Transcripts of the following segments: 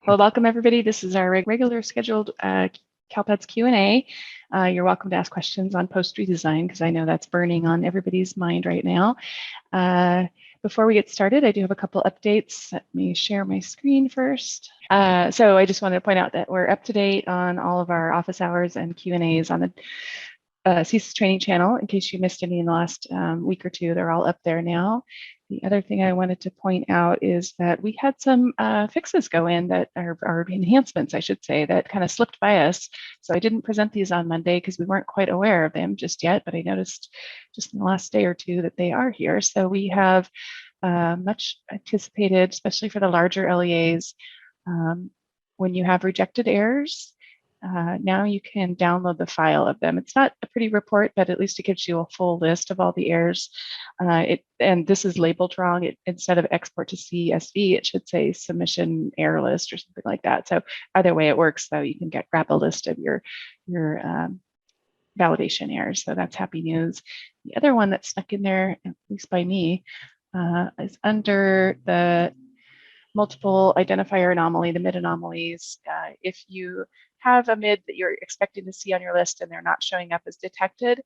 Well, welcome everybody. This is our regular scheduled CALPADS Q A. You're welcome to ask questions on post redesign because I know that's burning on everybody's mind right now. Before we get started, I do have a couple updates. Let me share my screen first. So I just wanted to point out that we're up to date on all of our office hours and Q&As on the CSIS training channel. In case you missed any in the last week or two, they're all up there now. The other thing I wanted to point out is that we had some fixes go in that are enhancements, I should say, that kind of slipped by us. So I didn't present these on Monday because we weren't quite aware of them just yet, but I noticed just in the last day or two that they are here. So we have much anticipated, especially for the larger LEAs, when you have rejected errors, now you can download the file of them. It's not a pretty report, but at least it gives you a full list of all the errors. And this is labeled wrong. Instead of export to CSV, it should say submission error list or something like that. So either way it works, though, you can grab a list of your validation errors. So that's happy news. The other one that's stuck in there, at least by me, is under the multiple identifier anomaly, the mid anomalies. If you have a mid that you're expecting to see on your list and they're not showing up as detected,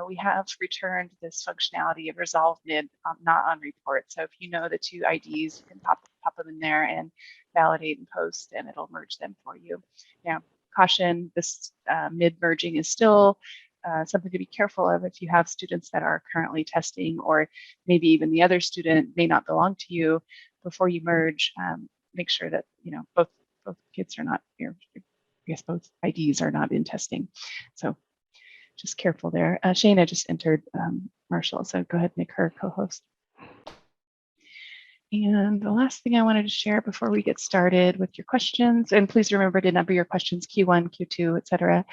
we have returned this functionality of resolve mid, not on report. So if you know the two IDs, you can pop them in there and validate and post, and it'll merge them for you. Now, caution, this mid merging is still something to be careful of if you have students that are currently testing, or maybe even the other student may not belong to you. Before you merge, make sure that both kids are not, I guess both IDs are not in testing. So just careful there. Shayna just entered Marshall, so go ahead and make her co-host. And the last thing I wanted to share before we get started with your questions, and please remember to number your questions Q1, Q2, etc.,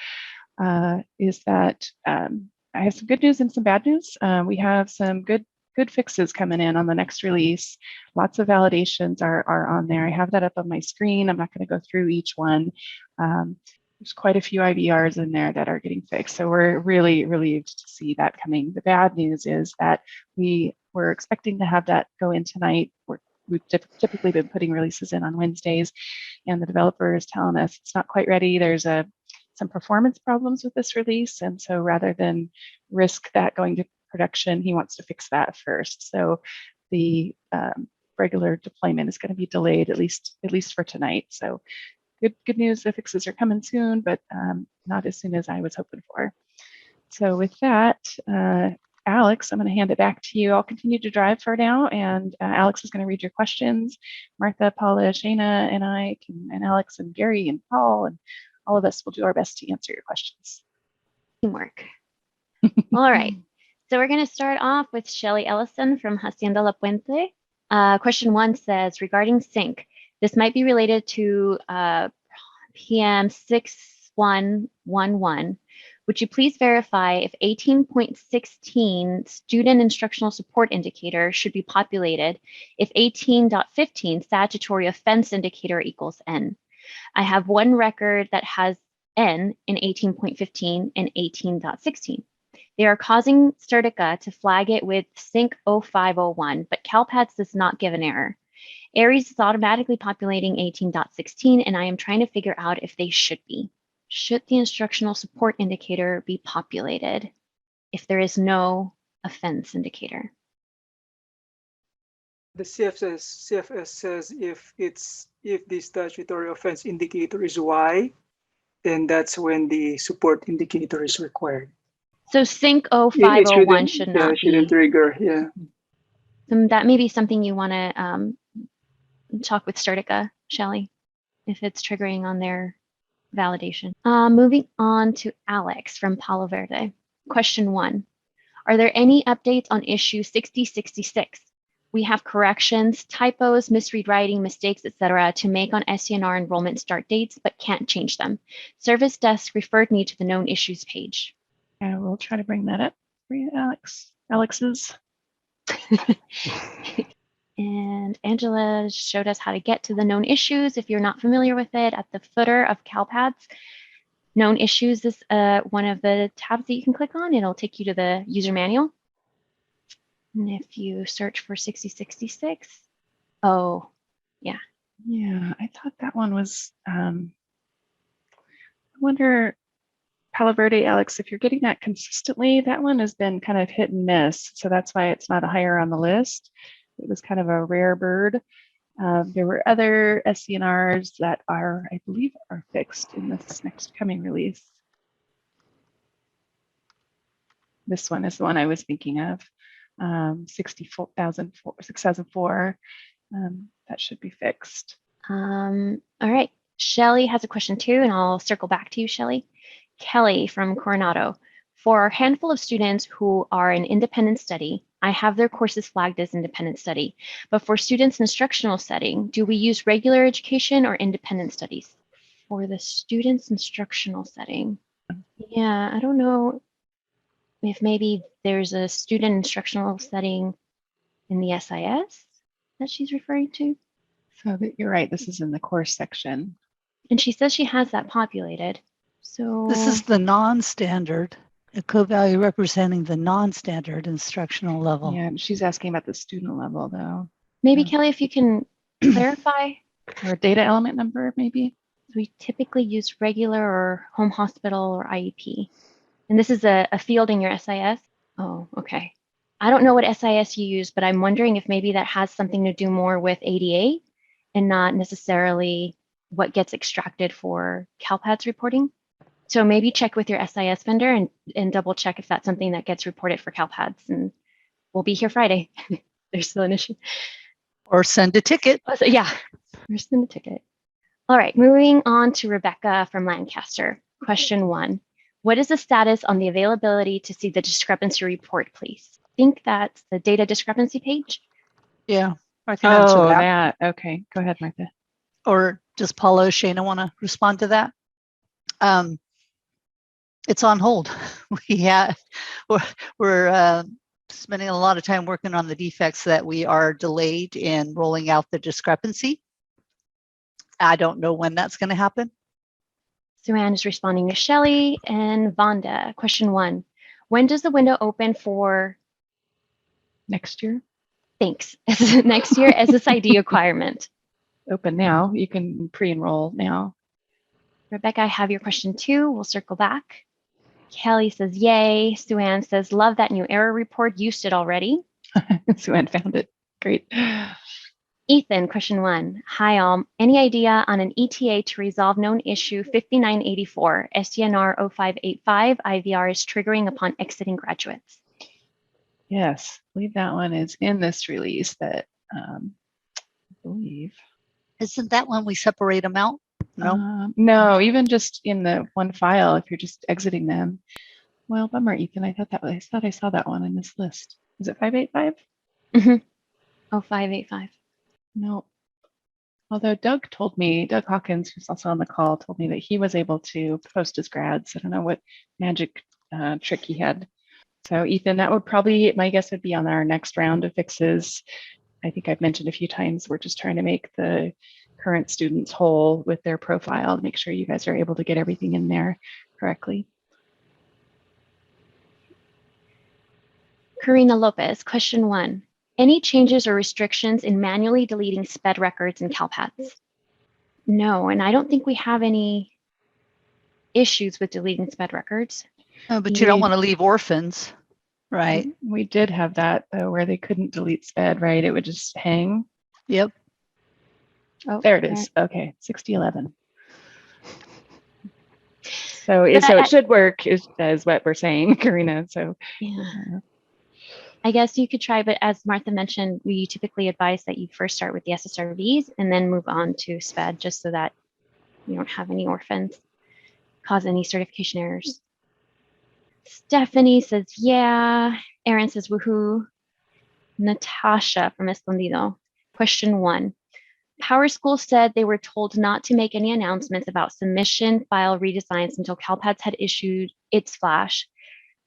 is that I have some good news and some bad news. We have some good fixes coming in on the next release. Lots of validations are on there. I have that up on my screen. I'm not going to go through each one. There's quite a few IVRs in there that are getting fixed. So we're really relieved to see that coming. The bad news is that we were expecting to have that go in tonight. We've typically been putting releases in on Wednesdays, and the developer is telling us it's not quite ready. There's some performance problems with this release. And so rather than risk that going to production, he wants to fix that first. So the regular deployment is going to be delayed at least for tonight. So good news, the fixes are coming soon, but not as soon as I was hoping for. So with that, Alex, I'm going to hand it back to you. I'll continue to drive for now, and Alex is going to read your questions. Martha, Paula, Shayna, and I, and Alex, and Gary, and Paul, and all of us will do our best to answer your questions. Teamwork. All right. So we're going to start off with Shelly Ellison from Hacienda La Puente. Question 1 says, regarding sync, this might be related to PM 6111. Would you please verify if 18.16 student instructional support indicator should be populated if 18.15 statutory offense indicator equals N? I have one record that has N in 18.15 and 18.16. They are causing Certica to flag it with sync 0501, but CALPADS does not give an error. Aries is automatically populating 18.16, and I am trying to figure out if they should be. Should the instructional support indicator be populated if there is no offense indicator? The CFS says if the statutory offense indicator is Y, then that's when the support indicator is required. So sync 0501 should not be. Shouldn't trigger, yeah. So that may be something you want to talk with Certica, Shelly, if it's triggering on their validation. Moving on to Alex from Palo Verde. Question 1, are there any updates on issue 6066? We have corrections, typos, misread writing, mistakes, etc. to make on SCNR enrollment start dates, but can't change them. Service desk referred me to the known issues page. I will try to bring that up for you, Alex's. And Angela showed us how to get to the known issues. If you're not familiar with it, at the footer of CALPADS, known issues is one of the tabs that you can click on. It'll take you to the user manual. And if you search for 6066, oh, yeah, Yeah, I thought that one was, I wonder, Palo Verde, Alex, if you're getting that consistently, that one has been kind of hit and miss. So that's why it's not higher on the list. It was kind of a rare bird. There were other SCNRs that are, I believe, are fixed in this next coming release. This one is the one I was thinking of, 6004. That should be fixed. All right. Shelly has a question too, and I'll circle back to you, Shelly. Kelly from Coronado. For our handful of students who are in independent study, I have their courses flagged as independent study. But for students in instructional setting, do we use regular education or independent studies? For the students instructional setting, yeah, I don't know if maybe there's a student instructional setting in the SIS that she's referring to. So you're right, this is in the course section. And she says she has that populated. So this is the non-standard, a co-value representing the non-standard instructional level. Yeah, she's asking about the student level though. maybe Yeah. Kelly, if you can clarify. Or data element number, maybe? We typically use regular or home hospital or IEP. And this is a field in your SIS. Oh, okay. I don't know what SIS you use, but I'm wondering if maybe that has something to do more with ADA and not necessarily what gets extracted for CALPADS reporting. So maybe check with your SIS vendor and double check if that's something that gets reported for CALPADS. And we'll be here Friday. There's still an issue. Or send a ticket. So, yeah, we're sending a ticket. All right, moving on to Rebecca from Lancaster. Question 1. What is the status on the availability to see the discrepancy report, please? I think that's the data discrepancy page. Yeah, I can answer Oh, that. okay. Go ahead, Martha. Or does Paula or Shana want to respond to that? It's on hold. We're spending a lot of time working on the defects that we are delayed in rolling out the discrepancy. I don't know when that's going to happen. Suanne is responding to Shelley and Vonda. Question 1. When does the window open for Next year? thanks next year SSID acquirement? Open now. You can pre-enroll now. Rebecca, I have your question too. We'll circle back. Kelly says, yay. Suanne says, love that new error report. Used it already. Suanne found it. Great. Ethan, question 1. Hi, all. Any idea on an ETA to resolve known issue 5984, SDNR 0585, IVR is triggering upon exiting graduates? Yes, I believe that one is in this release that I believe. Isn't that when we separate them out? No. No, even just in the one file, if you're just exiting them. Well, bummer, Ethan. I thought I saw that one in this list. Is it 585? 0585. No. Although Doug Hawkins, who's also on the call, told me that he was able to post his grads. I don't know what magic trick he had. So Ethan, that would probably, my guess would be on our next round of fixes. I think I've mentioned a few times, we're just trying to make the current students whole with their profile, make sure you guys are able to get everything in there correctly. Karina Lopez, question 1. Any changes or restrictions in manually deleting SPED records in CalPADS? No, and I don't think we have any issues with deleting SPED records. No, but you don't want to leave orphans, right? We did have that though, where they couldn't delete SPED, right? It would just hang. Yep. Oh, there it is. Okay, 6011. So it should work, is what we're saying, Karina. So yeah. I guess you could try, but as Martha mentioned, we typically advise that you first start with the SSRVs and then move on to SPED, just so that you don't have any orphans, cause any certification errors. Stephanie says, yeah. Aaron says, woohoo. Natasha from Escondido. Question 1. Power School said they were told not to make any announcements about submission file redesigns until CalPADS had issued its flash,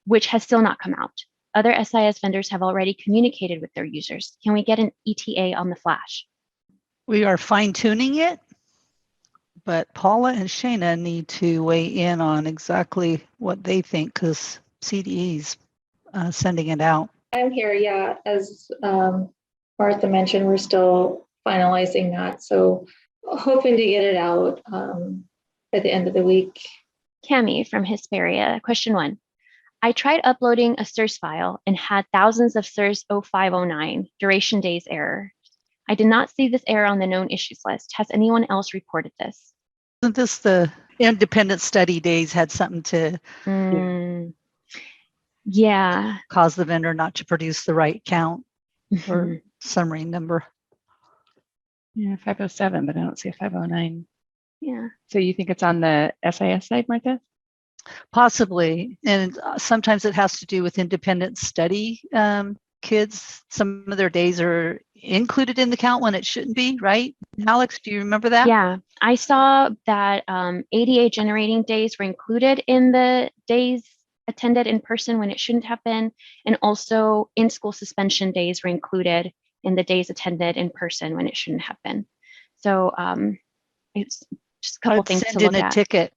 which has still not come out. Other SIS vendors have already communicated with their users. Can we get an ETA on the flash? We are fine-tuning it, but Paula and Shana need to weigh in on exactly what they think, because CDE's sending it out. I'm here, yeah. As Martha mentioned, we're still finalizing that. So hoping to get it out at the end of the week. Cami from Hesperia, question 1. I tried uploading a SIRS file and had thousands of SIRS 0509 duration days error. I did not see this error on the known issues list. Has anyone else reported this? Isn't this the independent study days had something to Yeah. cause the vendor not to produce the right count Mhm. or summary number? Yeah, 507, but I don't see a 509. Yeah. So you think it's on the SIS side, Martha? Possibly. And sometimes it has to do with independent study kids. Some of their days are included in the count when it shouldn't be, right? Alex, do you remember that? Yeah. I saw that ADA generating days were included in the days attended in person when it shouldn't have been. And also in-school suspension days were included in the days attended in person when it shouldn't have been. So it's just a couple I'd things to send look in a at. ticket.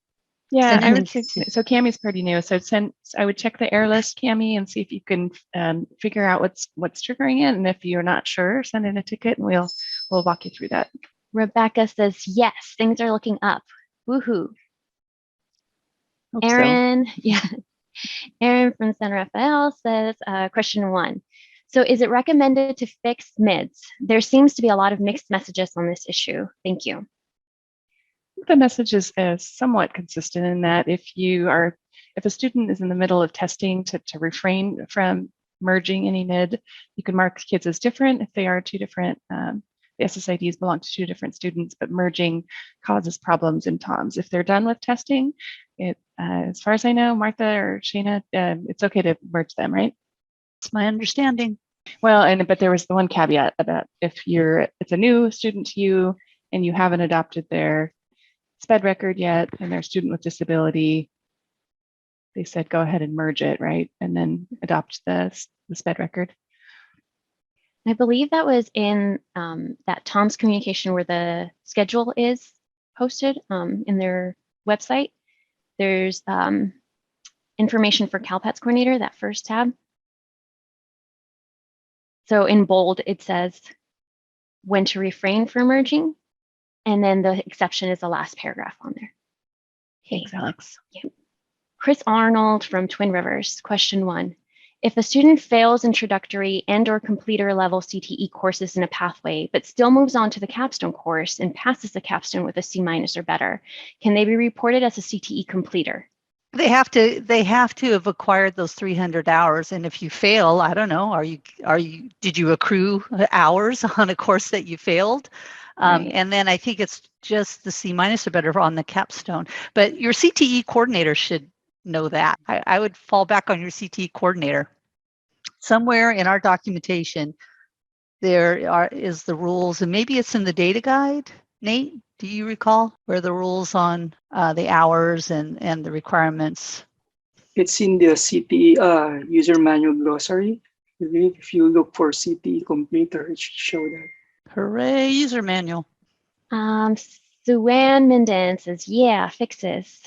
Yeah, Send I in would a think ticket. so. Cami's pretty new, so I would check the error list, Cami, and see if you can figure out what's triggering it. And if you're not sure, send in a ticket, and we'll walk you through that. Rebecca says, yes, things are looking up. Woohoo. Hope so. Aaron, yeah. Aaron from San Rafael says, question 1. So is it recommended to fix MIDS? There seems to be a lot of mixed messages on this issue. Thank you. The message is somewhat consistent in that if a student is in the middle of testing, to refrain from merging any MID, you can mark kids as different if they are two different. The SSIDs belong to two different students, but merging causes problems in TOMS. If they're done with testing, as far as I know, Martha or Shayna, it's okay to merge them, right? That's my understanding. Well, but there was the one caveat about if it's a new student to you and you haven't adopted their sped record yet and they're a student with disability, they said go ahead and merge it, right? And then adopt the sped record. I believe that was in that TOMS communication where the schedule is posted in their website. There's information for CALPADS coordinator, that first tab. So in bold, it says when to refrain from merging. And then the exception is the last paragraph on there. Okay. Thanks, Alex. Yeah. Chris Arnold from Twin Rivers, question 1. If a student fails introductory and/or completer level CTE courses in a pathway, but still moves on to the capstone course and passes the capstone with a C- or better, can they be reported as a CTE completer? They have to have acquired those 300 hours. And if you fail, I don't know, did you accrue hours on a course that you failed? Right. And then I think it's just the C- or better on the capstone. But your CTE coordinator should know that. I would fall back on your CTE coordinator. Somewhere in our documentation, is the rules, and maybe it's in the data guide. Nate, do you recall where the rules on the hours and the requirements? It's in the Cte user manual glossary. I believe if you look for Cte Completer, it should show that. Hooray, user manual. Suanne Minden says, yeah, fixes.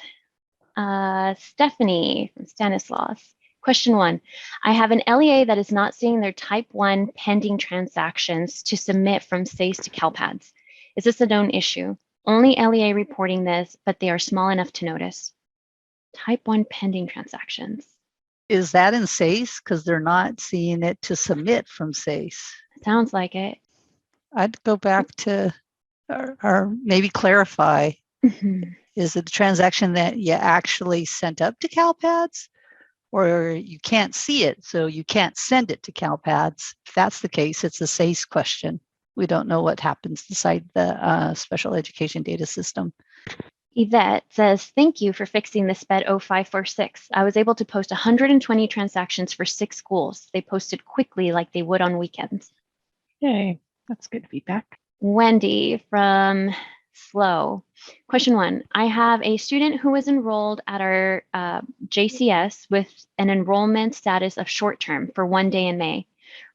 Stephanie from Stanislaus. Question 1. I have an LEA that is not seeing their type 1 pending transactions to submit from SACE to CALPADS. Is this a known issue? Only LEA reporting this, but they are small enough to notice. Type 1 pending transactions. Is that in SACE? Because they're not seeing it to submit from SACE. Sounds like it. I'd go back to, or maybe clarify. Is it a transaction that you actually sent up to CALPADS? Or you can't see it, so you can't send it to CALPADS. If that's the case, it's a SACE question. We don't know what happens inside the special education data system. Yvette says, thank you for fixing the SPED 0546. I was able to post 120 transactions for 6 schools. They posted quickly like they would on weekends. Yay, that's good feedback. Wendy from Slow. Question 1. I have a student who was enrolled at our JCS with an enrollment status of short term for 1 day in May.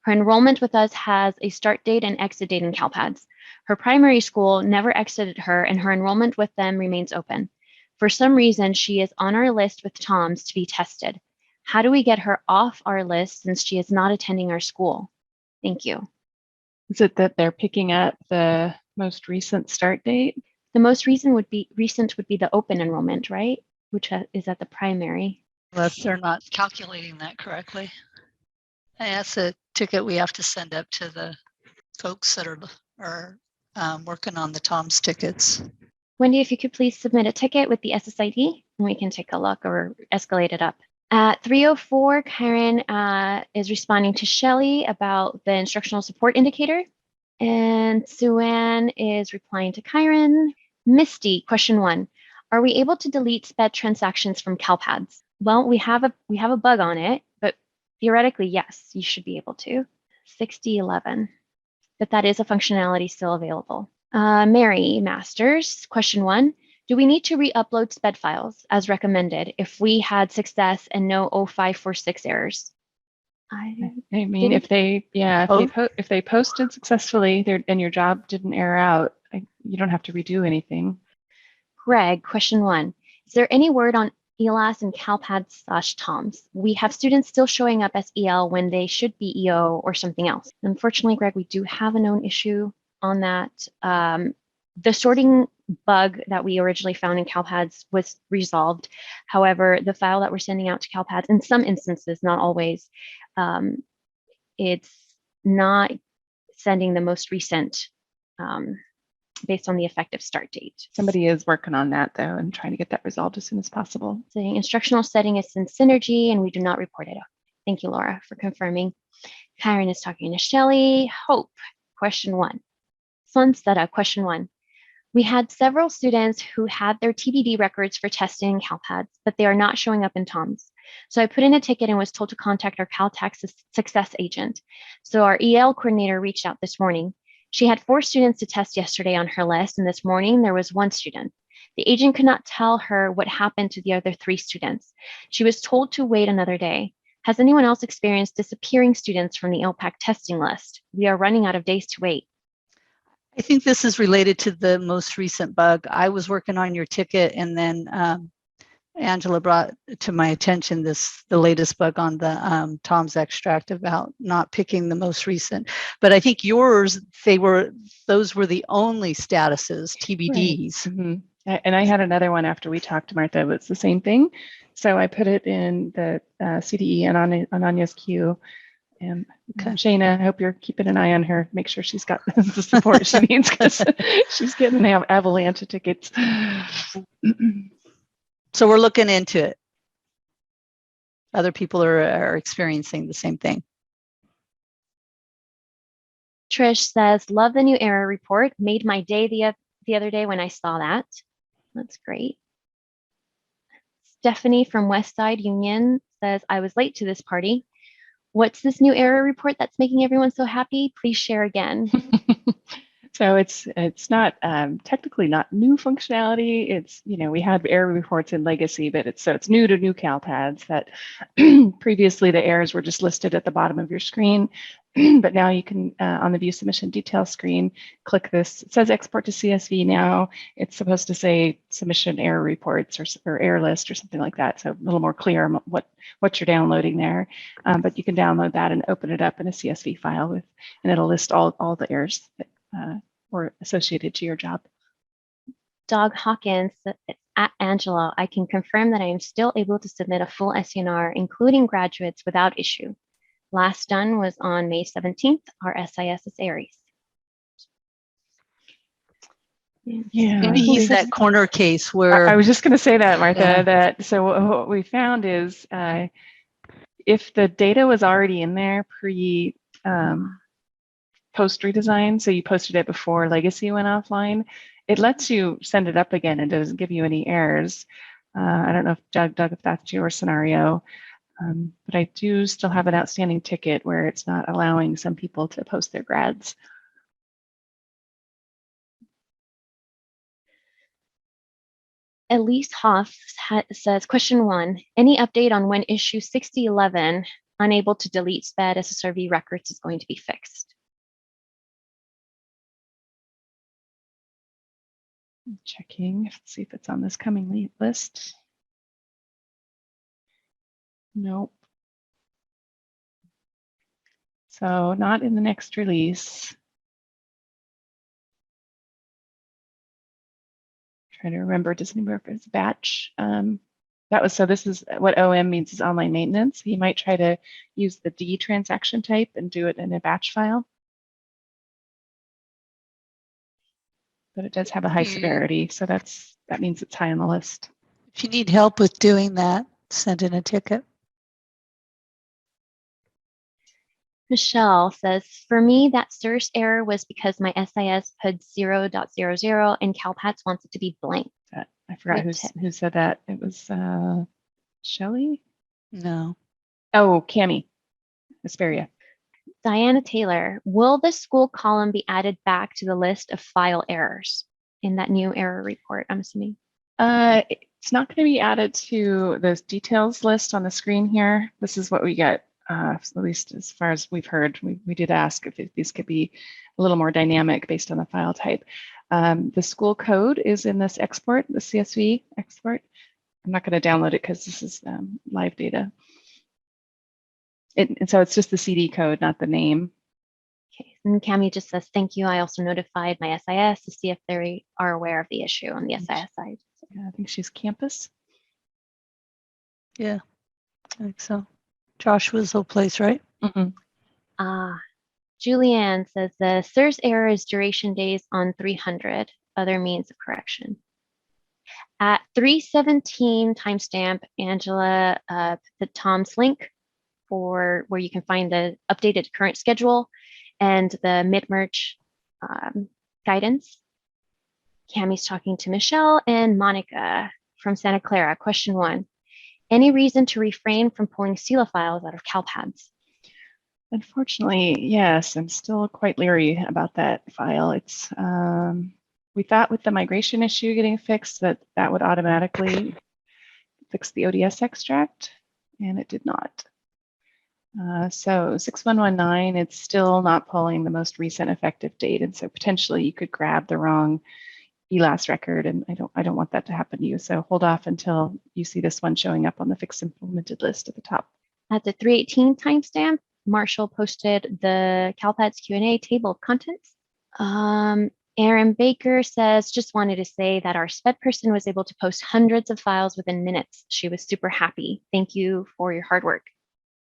Her enrollment with us has a start date and exit date in CALPADS. Her primary school never exited her, and her enrollment with them remains open. For some reason, she is on our list with TOMS to be tested. How do we get her off our list since she is not attending our school? Thank you. Is it that they're picking up the Most recent start date. The most recent would be the open enrollment, right? Which is at the primary. Unless they're not calculating that correctly. And that's a ticket we have to send up to the folks that are working on the TOMS tickets. Wendy, if you could please submit a ticket with the SSID, and we can take a look or escalate it up. At 3:04, Karen is responding to Shelley about the instructional support indicator. And Suanne is replying to Kyron. Misty, question 1. Are we able to delete sped transactions from CalPads? Well, we have a bug on it, but theoretically, yes, you should be able to. 6011. But that is a functionality still available. Mary Masters, question 1. Do we need to re-upload sped files as recommended if we had success and no 0546 errors? I mean, if they posted successfully and your job didn't error out, you don't have to redo anything. Greg, question 1. Is there any word on ELAS and CalPads/TOMS? We have students still showing up as EL when they should be EO or something else. Unfortunately, Greg, we do have a known issue on that. The sorting bug that we originally found in CalPads was resolved. However, the file that we're sending out to CalPads, in some instances, not always, it's not sending the most recent based on the effective start date. Somebody is working on that, though, and trying to get that resolved as soon as possible. The instructional setting is in Synergy, and we do not report it. Thank you, Laura, for confirming. Kyron is talking to Shelley. Hope, question 1. Sunstetta, question 1. We had several students who had their TBD records for testing in CalPads, but they are not showing up in TOMS. So I put in a ticket and was told to contact our CalTax success agent. So our EL coordinator reached out this morning. She had 4 students to test yesterday on her list, and this morning there was 1 student. The agent could not tell her what happened to the other 3 students. She was told to wait another day. Has anyone else experienced disappearing students from the LPAC testing list? We are running out of days to wait. I think this is related to the most recent bug. I was working on your ticket, and then Angela brought to my attention the latest bug on the TOMS extract about not picking the most recent. But I think yours, those were the only statuses, TBDs. Right. Mm-hmm. And I had another one after we talked to Martha, but it's the same thing. So I put it in the CDE and on Anya's queue. And Shayna, I hope you're keeping an eye on her. Make sure she's got the support she needs, because she's getting an avalanche of tickets. So we're looking into it. Other people are experiencing the same thing. Trish says, love the new error report. Made my day the other day when I saw that. That's great. Stephanie from Westside Union says, I was late to this party. What's this new error report that's making everyone so happy? Please share again. So it's not technically not new functionality. It's, we had error reports in legacy, but it's new to new CalPads that previously the errors were just listed at the bottom of your screen. But now you can, on the view submission details screen, click this. It says export to CSV now. It's supposed to say submission error reports or error list or something like that. So a little more clear on what you're downloading there. But you can download that and open it up in a CSV file and it'll list all the errors that were associated to your job. Dog Hawkins at Angela, I can confirm that I am still able to submit a full SCNR, including graduates, without issue. Last done was on May 17th. Our SIS is Aries. Yeah, maybe he's that corner case where I was just going to say that, Martha. So what we found is if the data was already in there pre post redesign, so you posted it before legacy went offline, it lets you send it up again and doesn't give you any errors. I don't know if Doug, if that's your scenario, but I do still have an outstanding ticket where it's not allowing some people to post their grads. Elise Hoff says, question 1, any update on when issue 6011, unable to delete sped SSRV records, is going to be fixed? Checking, let's see if it's on this coming list. Nope. So not in the next release. Trying to remember, does anybody remember if it's batch? That was, so this is what OM means, is online maintenance. He might try to use the D transaction type and do it in a batch file. But it does have a high severity, so that means it's high on the list. If you need help with doing that, send in a ticket. Michelle says, for me, that source error was because my SIS put 0.00 and CalPADS wants it to be blank. I forgot With who said that. It was Shelly? No. Oh, Cami Asperia. Diana Taylor, will the school column be added back to the list of file errors in that new error report, I'm assuming? It's not going to be added to the details list on the screen here. This is what we get, at least as far as we've heard. We did ask if these could be a little more dynamic based on the file type. The school code is in this export, the CSV export. I'm not going to download it because this is live data. And so it's just the CD code, not the name. Okay, and Cami just says, thank you. I also notified my SIS to see if they are aware of the issue on the SIS side. Yeah, I think she's campus. Yeah, I think so. Joshua's whole place, right? Julianne says the SIRS error is duration days on 300, other means of correction. At 317 timestamp, Angela put the Tom's link for where you can find the updated current schedule and the mid-merge guidance. Cami's talking to Michelle and Monica from Santa Clara. Question 1, any reason to refrain from pulling CELA files out of CalPADS? Unfortunately, yes, I'm still quite leery about that file. It's we thought with the migration issue getting fixed that would automatically fix the ODS extract, and it did not. So 6119, it's still not pulling the most recent effective date, and so potentially you could grab the wrong ELAS record, and I don't want that to happen to you. So hold off until you see this one showing up on the fixed implemented list at the top. At the 318 timestamp, Marshall posted the CalPADS Q A table of contents. Aaron Baker says, just wanted to say that our sped person was able to post hundreds of files within minutes. She was super happy. Thank you for your hard work.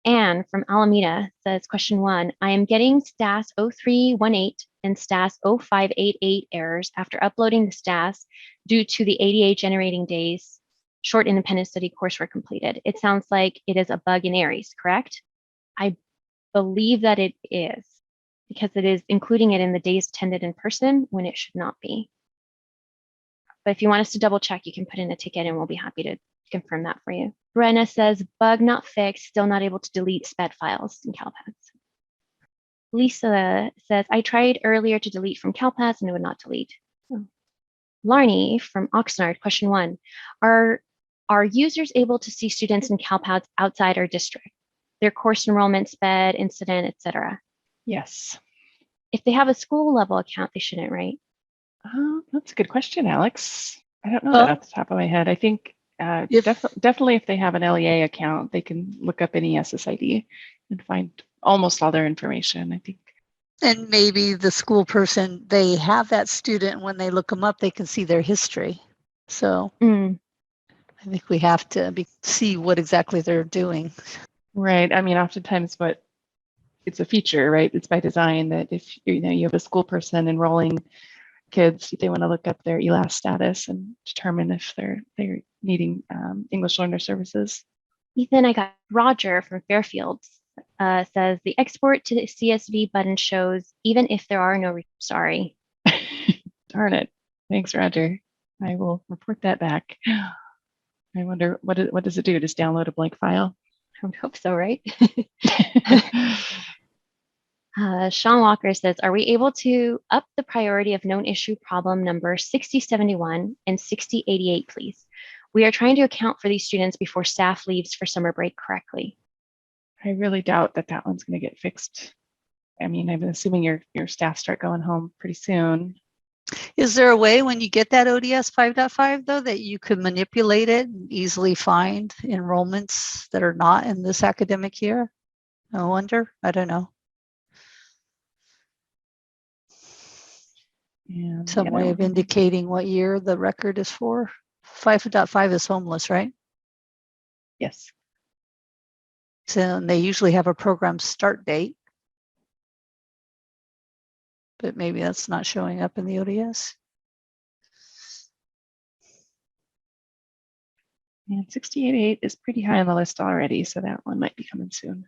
Anne from Alameda says, question 1, I am getting STAS 0318 and STAS 0588 errors after uploading the STAS due to the ADA generating days short independent study coursework completed. It sounds like it is a bug in Aries, correct? I believe that it is, because it is including it in the days attended in person when it should not be. But if you want us to double check, you can put in a ticket and we'll be happy to confirm that for you. Brenna says, bug not fixed, still not able to delete sped files in CalPADS. Lisa says, I tried earlier to delete from CalPADS and it would not delete. Oh. Larnie from Oxnard, question 1, are users able to see students in CalPADS outside our district? Their course enrollment, sped, incident, etc. Yes. If they have a school level account, they shouldn't, right? That's a good question, Alex. I don't know that off the top of my head. I think definitely if they have an LEA account, they can look up any SSID and find almost all their information, I think. And maybe the school person, they have that student, when they look them up, they can see their history. So I think we have to see what exactly they're doing. Right. I mean, oftentimes it's a feature, right? It's by design that if you have a school person enrolling kids, they want to look up their ELAS status and determine if they're needing English learner services. Ethan, I got Roger from Fairfield says the export to the CSV button shows even if there are no, sorry. Darn it. Thanks, Roger. I will report that back. I wonder, what does it do? Just download a blank file? I would hope so, right? Sean Walker says, are we able to up the priority of known issue problem number 6071 and 6088, please? We are trying to account for these students before staff leaves for summer break correctly. I really doubt that one's going to get fixed. I mean, I'm assuming your staff start going home pretty soon. Is there a way when you get that ODS 5.5 though that you could manipulate it and easily find enrollments that are not in this academic year? I wonder. I don't know. And Some the way other of one. indicating what year the record is for. 5.5 is homeless, right? Yes. So they usually have a program start date, but maybe that's not showing up in the ODS. And 68.8 is pretty high on the list already, so that one might be coming soon.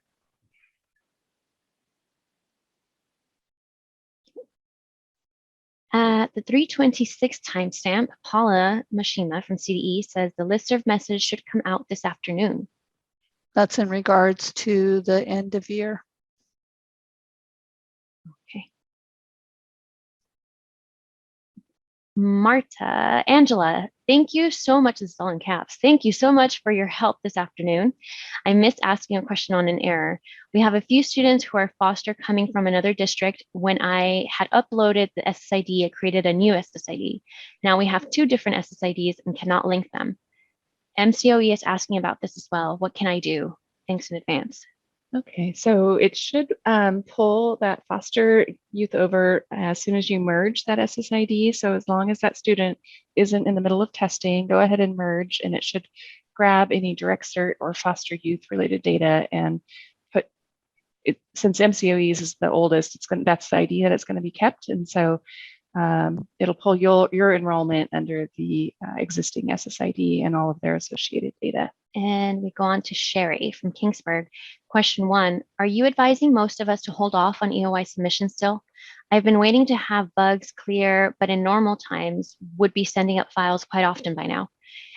At the 3:26 timestamp, Paula Mashima from CDE says the listserv message should come out this afternoon. That's in regards to the end of year. Okay. Angela, thank you so much. This is all in caps. Thank you so much for your help this afternoon. I missed asking a question on an error. We have a few students who are foster coming from another district. When I had uploaded the SSID, it created a new SSID. Now we have 2 different SSIDs and cannot link them. MCOE is asking about this as well. What can I do? Thanks in advance. Okay, so it should pull that foster youth over as soon as you merge that SSID. So as long as that student isn't in the middle of testing, go ahead and merge, and it should grab any direct cert or foster youth related data and put it. Since MCOEs is the oldest, that's the ID that it's going to be kept, and so it'll pull your enrollment under the existing SSID and all of their associated data. And we go on to Sherry from Kingsburg. Question 1, are you advising most of us to hold off on EOI submission still? I've been waiting to have bugs clear, but in normal times would be sending up files quite often by now.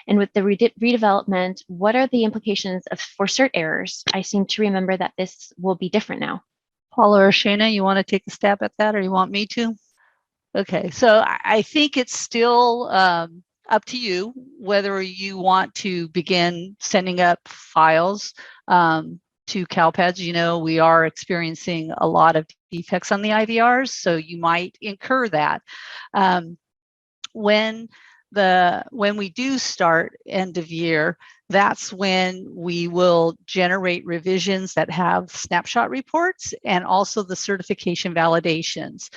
And with the redevelopment, what are the implications for cert errors? I seem to remember that this will be different now. Paula or Shana, you want to take a stab at that, or you want me to? Okay, so I think it's still up to you whether you want to begin sending up files to CALPADS. You know, we are experiencing a lot of defects on the IVRs, so you might incur that. When we do start end of year, that's when we will generate revisions that have snapshot reports and also the certification validations.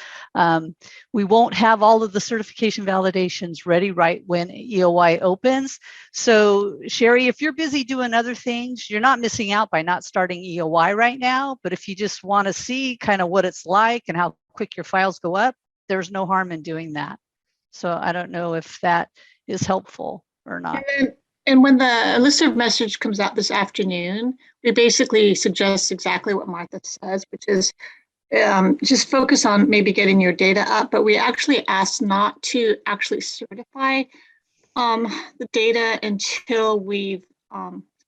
We won't have all of the certification validations ready right when EOI opens. So Sherry, if you're busy doing other things, you're not missing out by not starting EOI right now. But if you just want to see kind of what it's like and how quick your files go up, there's no harm in doing that. So I don't know if that is helpful or not. And when the listserv message comes out this afternoon, we basically suggest exactly what Martha says, which is just focus on maybe getting your data up, but we actually ask not to actually certify the data until we've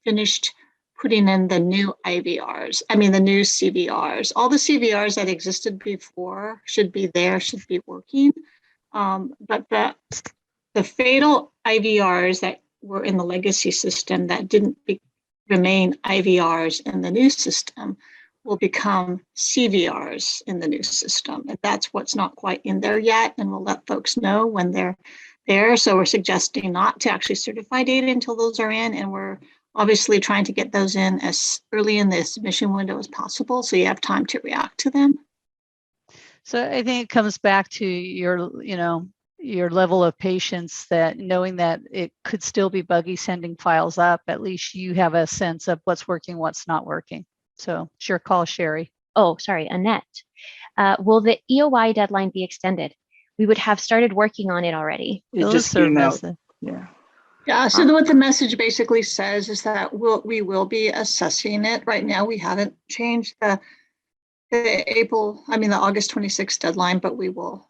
finished putting in the new IVRs, the new CVRs. All the CVRs that existed before should be there, should be working. But the fatal IVRs that were in the legacy system that didn't remain IVRs in the new system will become CVRs in the new system. And that's what's not quite in there yet. And we'll let folks know when they're there. So we're suggesting not to actually certify data until those are in. And we're obviously trying to get those in as early in the submission window as possible, so you have time to react to them. So I think it comes back to your level of patience, that knowing that it could still be buggy sending files up, at least you have a sense of what's working, what's not working. So sure, call Sherry. Oh, sorry, Annette. Will the EOI deadline be extended? We would have started working on it already. It just came out. Yeah. Yeah, so what the message basically says is that we will be assessing it. Right now, we haven't changed the August 26th deadline, but we will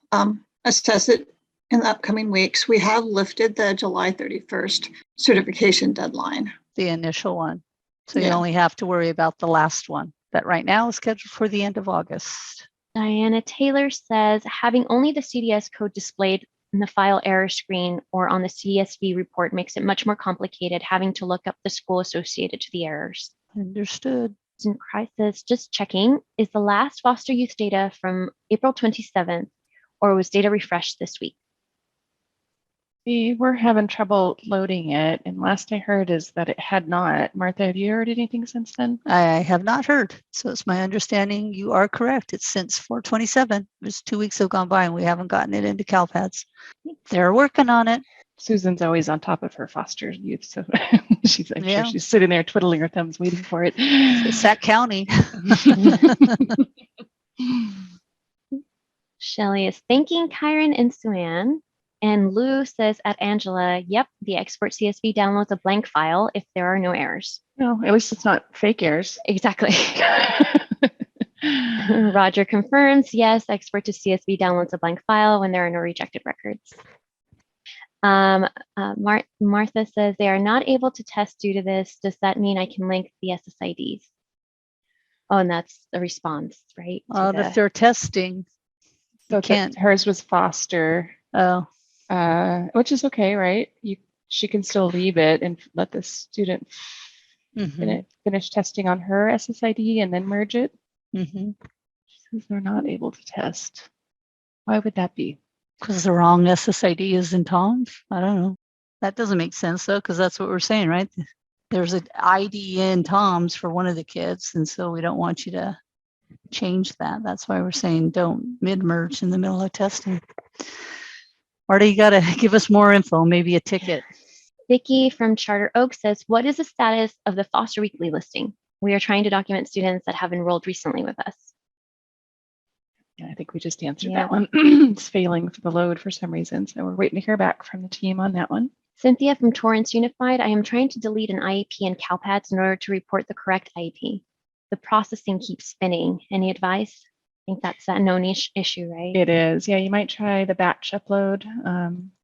assess it in the upcoming weeks. We have lifted the July 31st certification deadline. The initial one. So Yeah. you only have to worry about the last one that right now is scheduled for the end of August. Diana Taylor says, having only the CDS code displayed in the file error screen or on the CSV report makes it much more complicated having to look up the school associated to the errors. Understood. In crisis, just checking, is the last foster youth data from April 27th, or was data refreshed this week? We were having trouble loading it, and last I heard is that it had not. Martha, have you heard anything since then? I have not heard. So it's my understanding you are correct. It's since 4/27. There's 2 weeks have gone by and we haven't gotten it into CalPADS. They're working on it. Susan's always on top of her foster youth, so I'm Yeah. sure she's sitting there twiddling her thumbs waiting for it. Sac County. Shelly is thanking Kyron and Suan. And Lou says at Angela, yep, the export CSV downloads a blank file if there are no errors. No, at least it's not fake errors. Exactly. Roger confirms, yes, export to CSV downloads a blank file when there are no rejected records. Martha says they are not able to test due to this. Does that mean I can link the SSIDs? Oh, and that's the response, right? If they're testing, So you can't. Hers was foster. Oh, which is okay, right? She can still leave it and let the student finish testing on her SSID and then merge it. She says they're not able to test. Why would that be? because the wrong SSID is in Tom's. I don't know. That doesn't make sense though, because that's what we're saying, right? There's an ID in Tom's for one of the kids, and so we don't want you to change that. That's why we're saying don't mid-merge in the middle of testing. Marta, you got to give us more info, maybe a ticket. Vicki from Charter Oak says, what is the status of the Foster Weekly listing? We are trying to document students that have enrolled recently with us. Yeah, I think we just answered that one. It's failing for the load for some reason, so we're waiting to hear back from the team on that one. Cynthia from Torrance Unified, I am trying to delete an IEP in CalPADS in order to report the correct IEP. The processing keeps spinning. Any advice? I think that's a known issue, right? It is. Yeah, you might try the batch upload,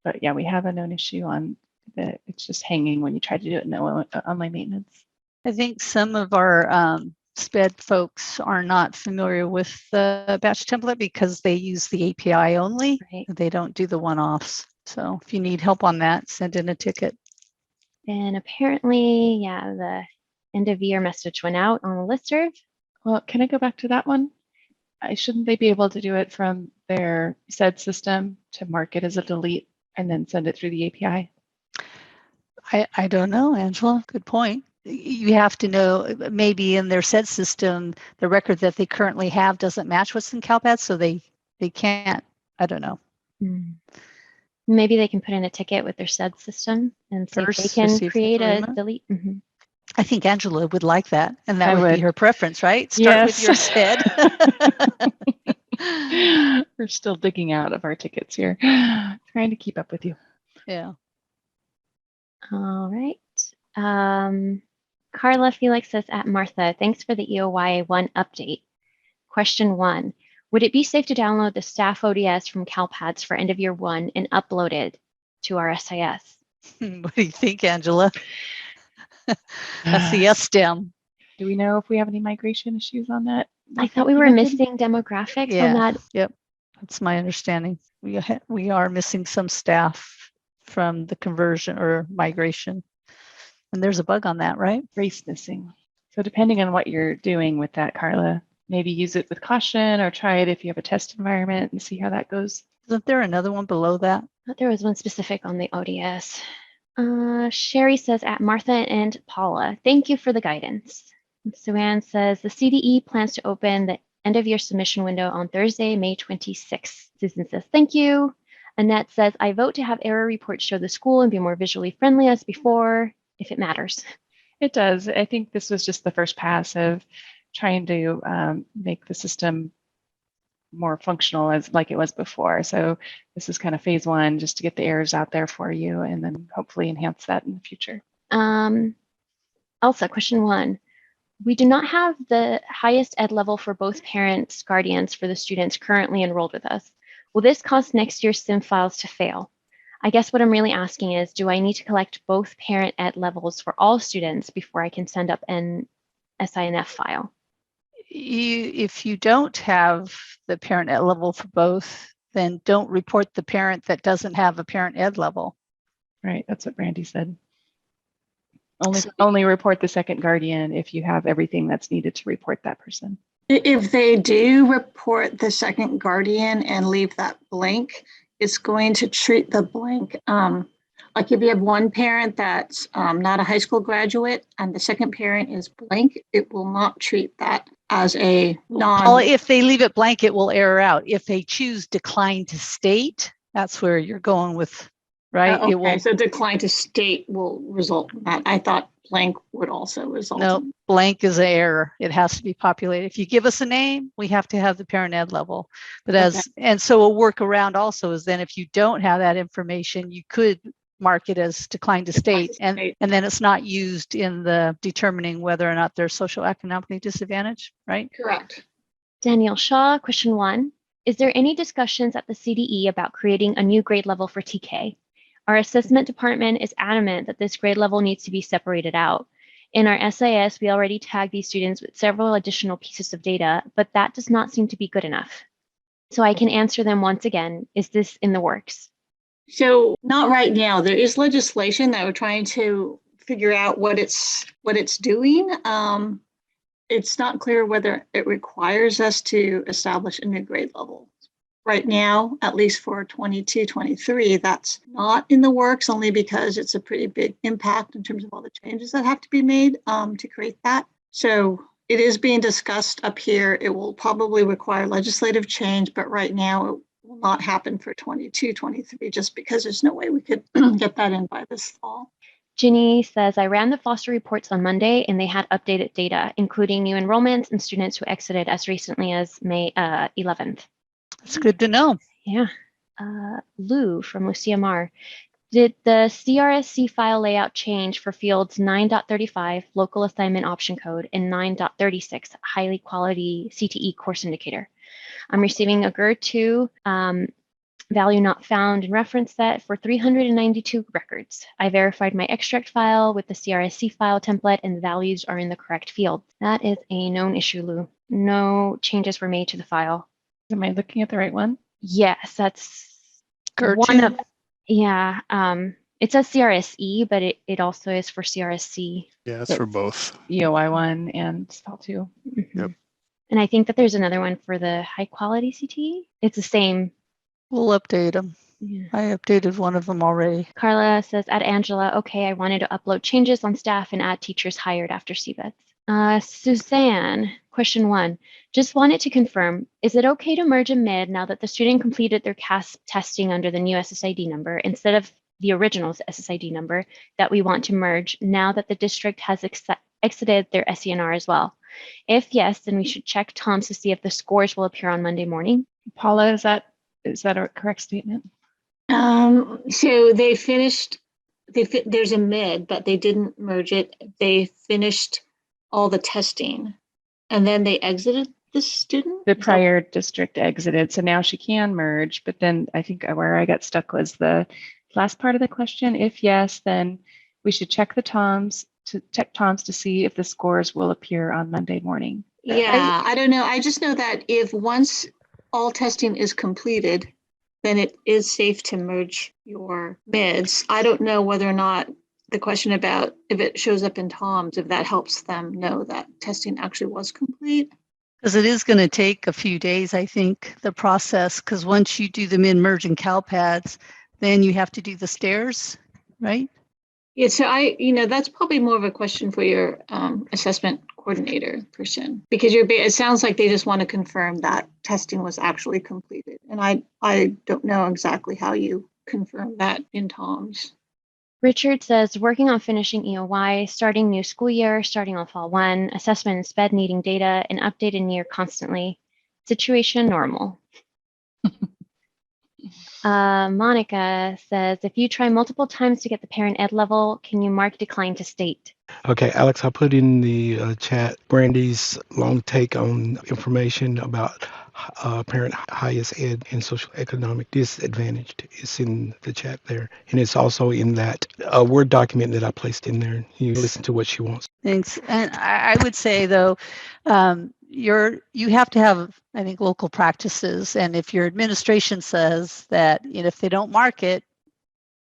but yeah, we have a known issue on that. It's just hanging when you try to do it in online maintenance. I think some of our sped folks are not familiar with the batch template because they use the API only. Right. They don't do the one-offs. So if you need help on that, send in a ticket. And apparently, yeah, the end of year message went out on the listserv. Well, can I go back to that one? Shouldn't they be able to do it from their SED system to mark it as a delete and then send it through the API? I don't know, Angela. Good point. You have to know maybe in their SED system, the record that they currently have doesn't match what's in CalPADS, so they can't. I don't know. Maybe they can put in a ticket with their SED system and see if they can create a delete. I think Angela would like that, and that would be her preference, right? Start with your SED. We're still digging out of our tickets here, trying to keep up with you. Yeah. All right. Carla Felix says at Martha, thanks for the EOY 1 update. Question 1, would it be safe to download the staff ODS from CalPADS for end of year 1 and upload it to our SIS? What do you think, Angela? That's the STEM. Do we know if we have any migration issues on that? I thought we were missing demographics on that. Yep, that's my understanding. We are missing some staff from the conversion or migration. And there's a bug on that, right? Race missing. So depending on what you're doing with that, Carla, maybe use it with caution or try it if you have a test environment and see how that goes. Isn't there another one below that? There was one specific on the ODS. Sherry says at Martha and Paula, thank you for the guidance. Suanne says the CDE plans to open the end of year submission window on Thursday, May 26th. Susan says, thank you. Annette says, I vote to have error reports show the school and be more visually friendly as before, if it matters. It does. I think this was just the first pass of trying to make the system more functional as like it was before. So this is kind of phase 1, just to get the errors out there for you and then hopefully enhance that in the future. Elsa, question 1. We do not have the highest ed level for both parents, guardians for the students currently enrolled with us. Will this cause next year's SIM files to fail? I guess what I'm really asking is, do I need to collect both parent ed levels for all students before I can send up an SINF file? If you don't have the parent ed level for both, then don't report the parent that doesn't have a parent ed level. Right, that's what Brandy said. Only report the second guardian if you have everything that's needed to report that person. If they do report the second guardian and leave that blank, it's going to treat the blank. Like if you have one parent that's not a high school graduate and the second parent is blank, it will not treat that as a Well, if they leave it blank, it will error out. If they choose decline to state, that's where you're going with, right? Okay, It will. so decline to state will result in that. I thought blank would also result. No, blank is an error. It has to be populated. If you give us a name, we have to have the parent ed level. But and so a workaround also is then if you don't have that information, you could mark it as decline to state, and then it's not used in the determining whether or not they're socioeconomically disadvantaged, right? Correct. Daniel Shaw, question 1. Is there any discussions at the CDE about creating a new grade level for TK? Our assessment department is adamant that this grade level needs to be separated out. In our SIS, we already tagged these students with several additional pieces of data, but that does not seem to be good enough. So I can answer them once again. Is this in the works? So not right now. There is legislation that we're trying to figure out what it's doing. It's not clear whether it requires us to establish a new grade level. Right now, at least for 22-23, that's not in the works, only because it's a pretty big impact in terms of all the changes that have to be made to create that. So it is being discussed up here. It will probably require legislative change, but right now it will not happen for 22-23 just because there's no way we could get that in by this fall. Ginny says, I ran the Foster reports on Monday and they had updated data, including new enrollments and students who exited as recently as May 11th. It's good to know. Yeah. Lou from Lucia Mar. Did the CRSC file layout change for fields 9.35 local assignment option code and 9.36 highly quality CTE course indicator? I'm receiving a GER2 value not found in reference set for 392 records. I verified my extract file with the CRSC file template and the values are in the correct field. That is a known issue, Lou. No changes were made to the file. Am I looking at the right one? Yes, that's GER2? one of, yeah. It says CRSE, but it also is for CRSC. Yeah, it's for both. EOI 1 and SPEL 2. Mm-hmm. Yep. And I think that there's another one for the high quality CTE. It's the same. We'll update them. Yeah. I updated one of them already. Carla says, add Angela. Okay, I wanted to upload changes on staff and add teachers hired after CBEDS. Suzanne, question 1. Just wanted to confirm, is it okay to merge a mid now that the student completed their CASP testing under the new SSID number instead of the original SSID number that we want to merge now that the district has exited their SENR as well? If yes, then we should check TOMS to see if the scores will appear on Monday morning. Paula, is that a correct statement? So they finished, there's a mid, but they didn't merge it. They finished all the testing and then they exited the student? The prior district exited, so now she can merge, but then I think where I got stuck was the last part of the question. If yes, then we should check the TOMS to see if the scores will appear on Monday morning. Yeah, I don't know. I just know that if once all testing is completed, then it is safe to merge your mids. I don't know whether or not the question about if it shows up in TOMS, if that helps them know that testing actually was complete. Because it is going to take a few days, I think, the process, because once you do the mid-merge and CALPADS, then you have to do the stairs, right? Yeah, so that's probably more of a question for your assessment coordinator person, because it sounds like they just want to confirm that testing was actually completed. And I don't know exactly how you confirm that in TOMS. Richard says, working on finishing EOY, starting new school year, starting on fall 1, assessment and SPED needing data, and updated near constantly. Situation normal. Monica says, if you try multiple times to get the parent ed level, can you mark decline to state? Okay, Alex, I put in the chat Brandy's long take on information about parent highest ed and social economic disadvantaged. It's in the chat there. And it's also in that Word document that I placed in there. You listen to what she wants. Thanks. And I would say, though, you have to have, I think, local practices. And if your administration says that if they don't mark it,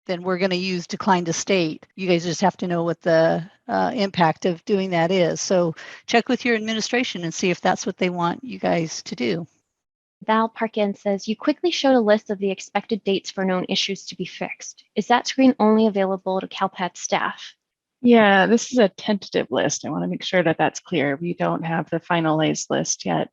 then we're going to use decline to state. You guys just have to know what the impact of doing that is. So check with your administration and see if that's what they want you guys to do. Val Parkin says, you quickly showed a list of the expected dates for known issues to be fixed. Is that screen only available to CalPADS staff? Yeah, this is a tentative list. I want to make sure that that's clear. We don't have the finalized list yet.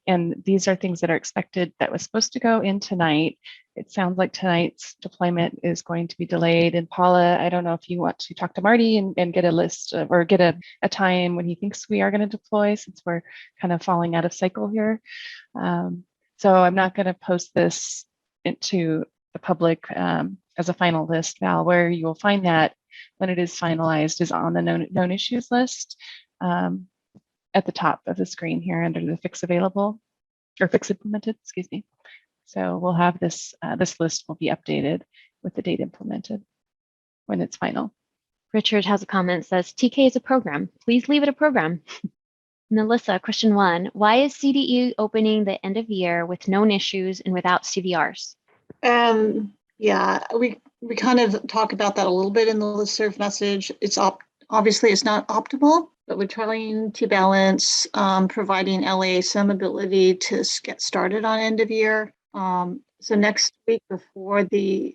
And these are things that are expected that was supposed to go in tonight. It sounds like tonight's deployment is going to be delayed. And Paula, I don't know if you want to talk to Marty and get a list or get a time when he thinks we are going to deploy, since we're kind of falling out of cycle here. So I'm not going to post this into the public as a final list. Val, where you will find that when it is finalized is on the known issues list at the top of the screen here under the fix available or fix implemented, excuse me. So we'll have this, this list will be updated with the date implemented when it's final. Richard has a comment, says, TK is a program. Please leave it a program. Melissa, question 1. Why is CDE opening the end of year with known issues and without CVRs? Yeah, we kind of talk about that a little bit in the listserv message. It's obviously it's not optimal, but we're trying to balance providing LA some ability to get started on end of year. So next week before the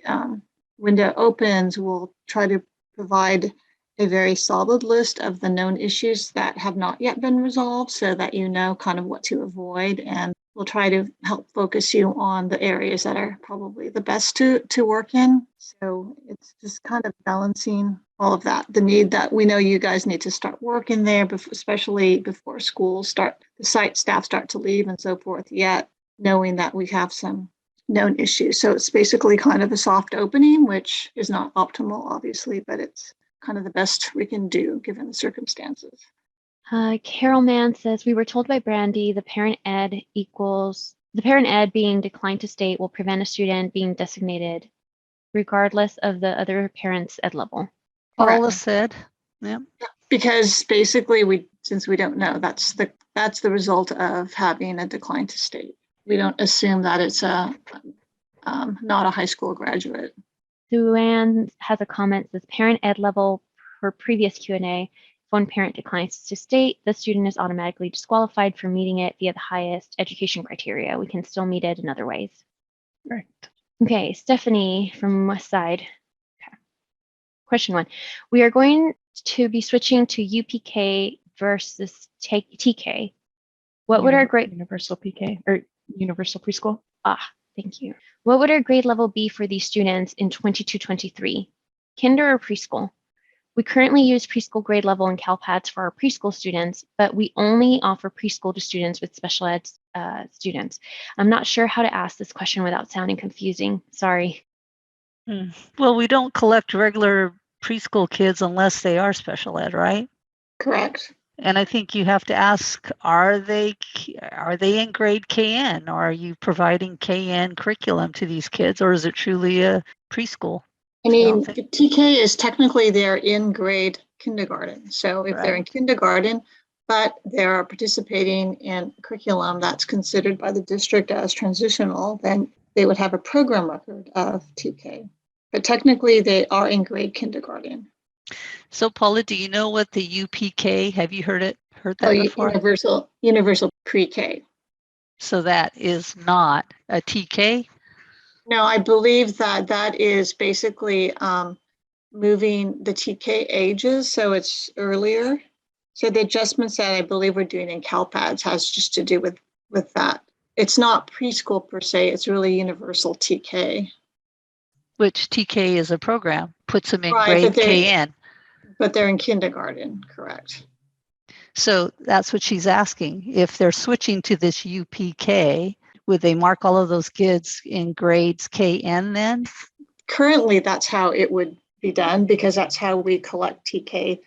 window opens, we'll try to provide a very solid list of the known issues that have not yet been resolved so that you know kind of what to avoid, and we'll try to help focus you on the areas that are probably the best to work in. So it's just kind of balancing all of that. The need that we know you guys need to start working there, especially before schools start, the site staff start to leave and so forth, yet knowing that we have some known issues. So it's basically kind of a soft opening, which is not optimal, obviously, but it's kind of the best we can do given the circumstances. Carol Mann says, we were told by Brandy the parent ed being declined to state will prevent a student being designated regardless of the other parent's ed level. Paula said, yeah. Because basically since we don't know, that's the result of having a decline to state. We don't assume that it's not a high school graduate. Suanne has a comment, says parent ed level per previous Q&A. If one parent declines to state, the student is automatically disqualified from meeting it via the highest education criteria. We can still meet it in other ways. Right. Okay, Stephanie from West Side. Okay. Question 1. We are going to be switching to UPK versus TK. What would our grade universal PK or universal preschool? Thank you. What would our grade level be for these students in 22-23? Kinder or preschool? We currently use preschool grade level in CalPADS for our preschool students, but we only offer preschool to students with special ed students. I'm not sure how to ask this question without sounding confusing. Sorry. Well, we don't collect regular preschool kids unless they are special ed, right? Correct. And I think you have to ask, are they in grade KN, or are you providing KN curriculum to these kids, or is it truly a preschool? I mean, the TK is technically they're in grade kindergarten. So if they're in kindergarten, but they're participating in curriculum that's considered by the district as transitional, then they would have a program record of TK. But technically they are in grade kindergarten. So Paula, do you know what the UPK, have you heard that before? Universal pre-K. So that is not a TK? No, I believe that is basically moving the TK ages, so it's earlier. So the adjustments that I believe we're doing in CalPADS has just to do with that. It's not preschool per se, it's really universal TK. Which TK is a program, puts them in grade KN. But they're in kindergarten, correct. So that's what she's asking. If they're switching to this UPK, would they mark all of those kids in grades KN then? Currently, that's how it would be done because that's how we collect TK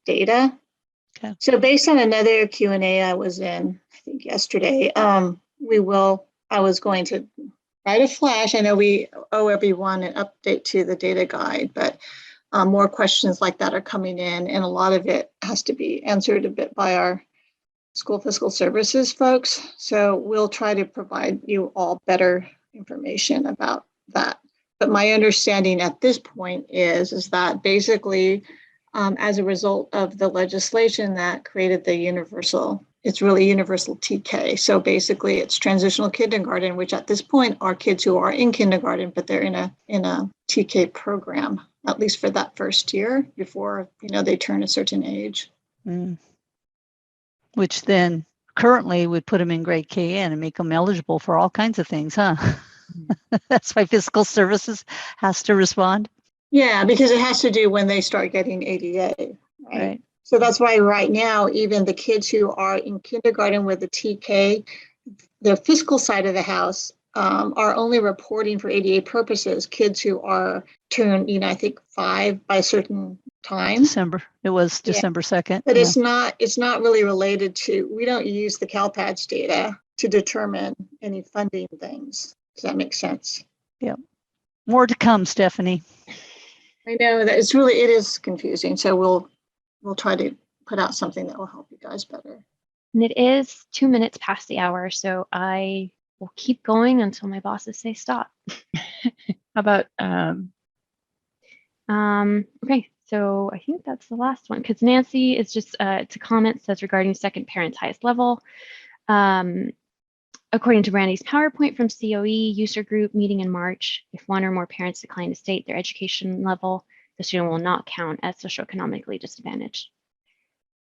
data. Okay. So based on another Q&A I was in, I think yesterday, I was going to write a flash. I know we owe everyone an update to the data guide, but more questions like that are coming in, and a lot of it has to be answered a bit by our school fiscal services folks. So we'll try to provide you all better information about that. But my understanding at this point is that basically, as a result of the legislation that created the universal it's really universal TK. So basically it's transitional kindergarten, which at this point are kids who are in kindergarten, but they're in a TK program, at least for that first year before, they turn a certain age. Which then currently would put them in grade KN and make them eligible for all kinds of things, huh? That's why fiscal services has to respond. Yeah, because it has to do when they start getting ADA, right? So that's why right now, even the kids who are in kindergarten with the TK, the fiscal side of the house are only reporting for ADA purposes, kids who are turned, I think 5 by a certain time. It was December 2nd. But it's not really related to, we don't use the CALPADS data to determine any funding things. Does that make sense? Yep. More to come, Stephanie. I know that it is confusing. So we'll try to put out something that will help you guys better. And it is 2 minutes past the hour, so I will keep going until my bosses say stop. How about okay, so I think that's the last one because Nancy is just it's a comment says regarding second parent's highest level. According to Brandy's PowerPoint from COE user group meeting in March, if one or more parents decline to state their education level, the student will not count as socioeconomically disadvantaged.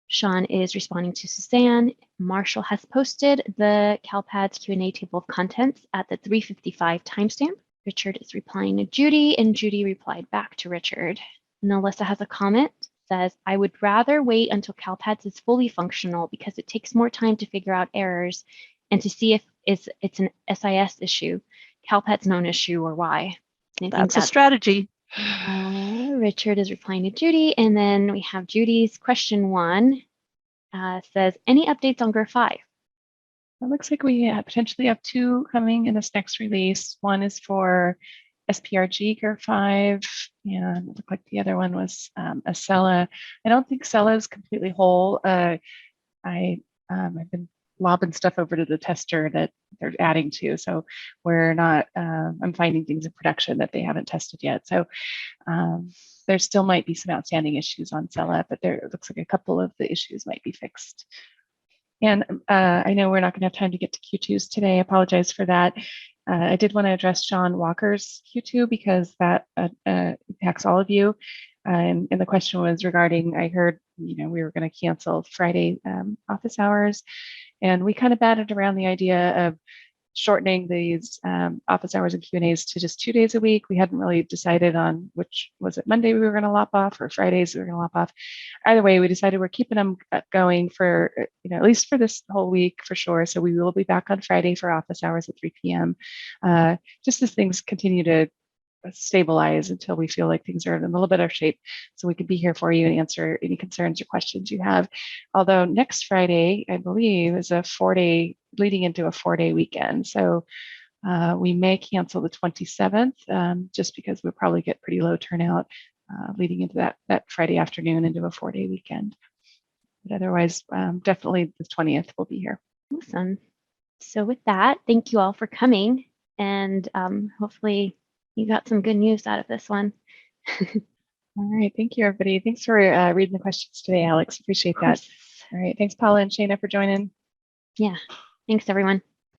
Sean is responding to Suzanne. Marshall has posted the CalPADS Q&A table of contents at the 3:55 timestamp. Richard is replying to Judy, and Judy replied back to Richard. And Alyssa has a comment, says, I would rather wait until CalPADS is fully functional because it takes more time to figure out errors and to see if it's an SIS issue, CalPADS non-issue, or why. That's a strategy. Richard is replying to Judy, and then we have Judy's question 1 says, any updates on GRR 5? It looks like we potentially have 2 coming in this next release. One is for SPRG GRR 5, and it looked like the other one was Acela. I don't think Acela is completely whole. I've been lobbing stuff over to the tester that they're adding to, so we're not. I'm finding things in production that they haven't tested yet. So there still might be some outstanding issues on Acela, but it looks like a couple of the issues might be fixed. And I know we're not going to have time to get to Q2s today. I apologize for that. I did want to address Sean Walker's Q2 because that impacts all of you. And the question was regarding, I heard, we were going to cancel Friday office hours. And we kind of batted around the idea of shortening these office hours and Q&As to just 2 days a week. We hadn't really decided on which, was it Monday we were going to lop off or Fridays we were going to lop off. Either way, we decided we're keeping them going for, at least for this whole week for sure. So we will be back on Friday for office hours at 3 p.m. Just as things continue to stabilize until we feel like things are in a little better shape, so we can be here for you and answer any concerns or questions you have. Although next Friday, I believe, is a 4-day leading into a 4-day weekend, so we may cancel the 27th just because we'll probably get pretty low turnout leading into that Friday afternoon into a 4-day weekend. But otherwise, definitely the 20th will be here. Awesome. So with that, thank you all for coming, and hopefully you got some good news out of this one. All right. Thank you, everybody. Thanks for reading the questions today, Alex. Appreciate that. All right. Thanks, Paula and Shayna, for joining. Yeah. Thanks, everyone.